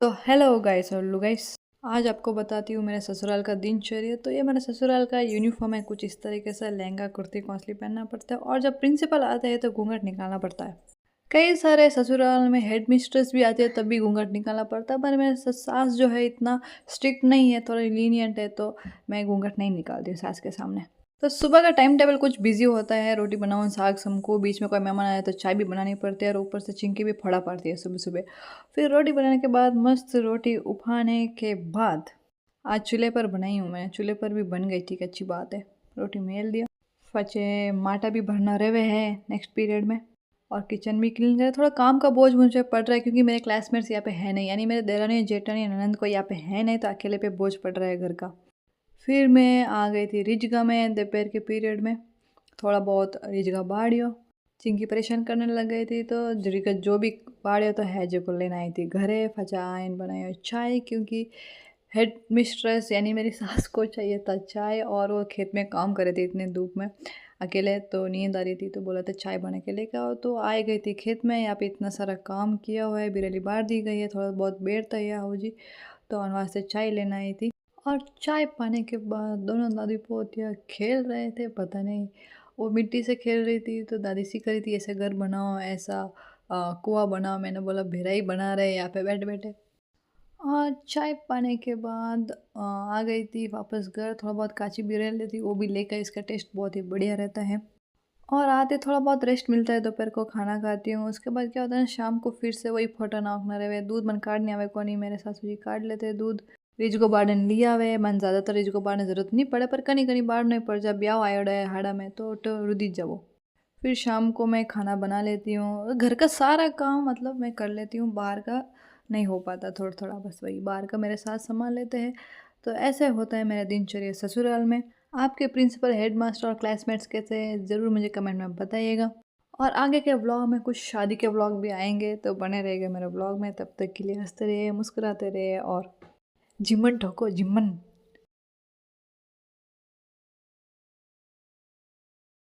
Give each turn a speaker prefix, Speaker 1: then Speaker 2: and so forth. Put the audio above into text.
Speaker 1: तो hello guys और guys, आज आपको बताती हूँ मेरे ससुराल का दिनचर्या। तो ये मेरे ससुराल का यूनिफॉर्म है, कुछ इस तरीके से लहंगा कुर्ती कौंसली पहनना पड़ता है और जब प्रिंसिपल आते हैं तो घूंघट निकालना पड़ता है। कई सारे ससुराल में हेड मिस्ट्रेस भी आती है तब भी घूंघट निकालना पड़ता है, पर मेरे सास जो है इतना स्ट्रिक्ट नहीं है, थोड़ा लीनियंट है, तो मैं घूंघट नहीं निकालती हूँ सास के सामने। तो सुबह का टाइम टेबल कुछ बिजी होता है, रोटी बनाओ, साग समको, बीच में कोई मेहमान आया तो चाय भी बनानी पड़ती है और ऊपर से चिंकी भी फड़ा पड़ती है सुबह सुबह। फिर रोटी बनाने के बाद मस्त रोटी उफाने के बाद आज चूल्हे पर बनाई हूँ मैं, चूल्हे पर भी बन गई, ठीक अच्छी बात है। रोटी मेल दिया, फचे माटा भी भरना रहे है नेक्स्ट पीरियड में, और किचन भी क्लीन करे। थोड़ा काम का बोझ मुझे पड़ रहा है क्योंकि मेरे क्लासमेट्स यहाँ पे है नहीं, यानी मेरे देरानी जेठानी ननंद को यहाँ पे है नहीं, तो अकेले पे बोझ पड़ रहा है घर का। फिर मैं आ गई थी रिजगा में दोपहर के पीरियड में, थोड़ा बहुत रिजगा बाड़ियो। चिंकी परेशान करने लग गई थी तो रिजगा जो भी बाड़ियो तो है जो को लेना आई थी घरे। फचा आयन बनाई चाय, क्योंकि हेड मिस्ट्रेस यानी मेरी सास को चाहिए था चाय, और वो खेत में काम कर रही थी इतने धूप में अकेले, तो नींद आ रही थी तो बोला था चाय बना के लेके आओ। तो आई गई थी खेत में, यहाँ पे इतना सारा काम किया हुआ है, बिरली बार दी गई है, थोड़ा बहुत बेर तैयार हो जी, तो वहाँ से चाय लेना आई थी। और चाय पाने के बाद दोनों दादी पोतिया खेल रहे थे, पता नहीं वो मिट्टी से खेल रही थी तो दादी सिखा रही थी ऐसे घर बनाओ, ऐसा कुआं बनाओ। मैंने बोला भेरा ही बना रहे यहाँ पे बैठे बैठे। और चाय पाने के बाद आ गई थी वापस घर, थोड़ा बहुत काची भी रह लेती वो भी लेकर, इसका टेस्ट बहुत ही बढ़िया रहता है। और आते थोड़ा बहुत रेस्ट मिलता है, दोपहर को खाना खाती हूँ, उसके बाद क्या होता है शाम को फिर से वही फोटा नाकना रहे, दूध मन काटने आवे को नहीं, मेरे सासू जी काट लेते हैं दूध। रिज को बाड़न लिया आवे, मन ज़्यादातर रिज को बाड़ने ज़रूरत नहीं पड़े, पर कहीं कहीं बाढ़ नहीं पड़ जा, ब्याह आयोड़ा है हाड़ा में तो रुदी जाओ। फिर शाम को मैं खाना बना लेती हूँ, घर का सारा काम मतलब मैं कर लेती हूँ, बाहर का नहीं हो पाता, थोड़ा थोड़ा बस वही बाहर का मेरे साथ संभाल लेते हैं। तो ऐसे होता है मेरा दिनचर्या ससुराल में। आपके प्रिंसिपल, हेडमास्टर और क्लासमेट्स कैसे हैं ज़रूर मुझे कमेंट में बताइएगा। और आगे के व्लॉग में कुछ शादी के व्लॉग भी आएंगे, तो बने रहेगा मेरे व्लॉग में। तब तक के लिए हंसते रहिए, मुस्कुराते रहिए और जिम्मन ठोको जिम्मन।